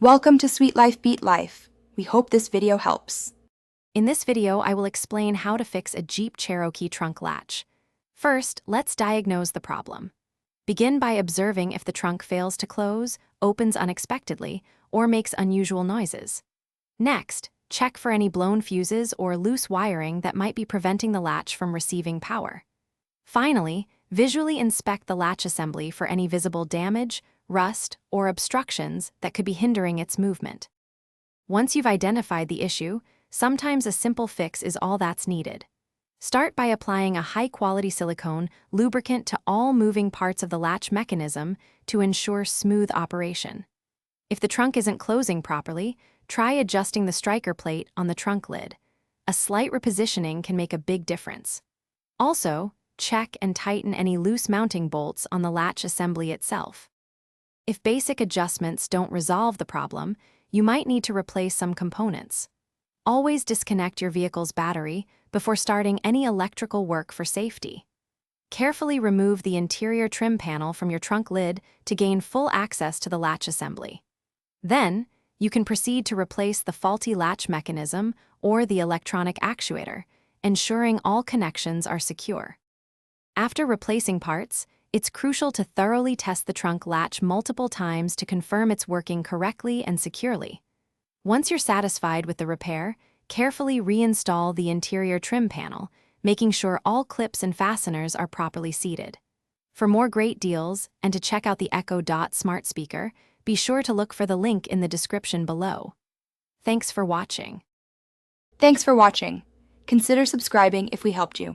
Welcome to Sweet Life Beat Life. We hope this video helps. In this video, I will explain how to fix a Jeep Cherokee trunk latch. First, let's diagnose the problem. Begin by observing if the trunk fails to close, opens unexpectedly, or makes unusual noises. Next, check for any blown fuses or loose wiring that might be preventing the latch from receiving power. Finally, visually inspect the latch assembly for any visible damage, rust, or obstructions that could be hindering its movement. Once you've identified the issue, sometimes a simple fix is all that's needed. Start by applying a high-quality silicone lubricant to all moving parts of the latch mechanism to ensure smooth operation. If the trunk isn't closing properly, try adjusting the striker plate on the trunk lid. A slight repositioning can make a big difference. Also, check and tighten any loose mounting bolts on the latch assembly itself. If basic adjustments don't resolve the problem, you might need to replace some components. Always disconnect your vehicle's battery before starting any electrical work for safety. Carefully remove the interior trim panel from your trunk lid to gain full access to the latch assembly. Then, you can proceed to replace the faulty latch mechanism or the electronic actuator, ensuring all connections are secure. After replacing parts, it's crucial to thoroughly test the trunk latch multiple times to confirm it's working correctly and securely. Once you're satisfied with the repair, carefully reinstall the interior trim panel, making sure all clips and fasteners are properly seated. For more great deals and to check out the Echo Dot smart speaker, be sure to look for the link in the description below. Thanks for watching. Thanks for watching. Consider subscribing if we helped you.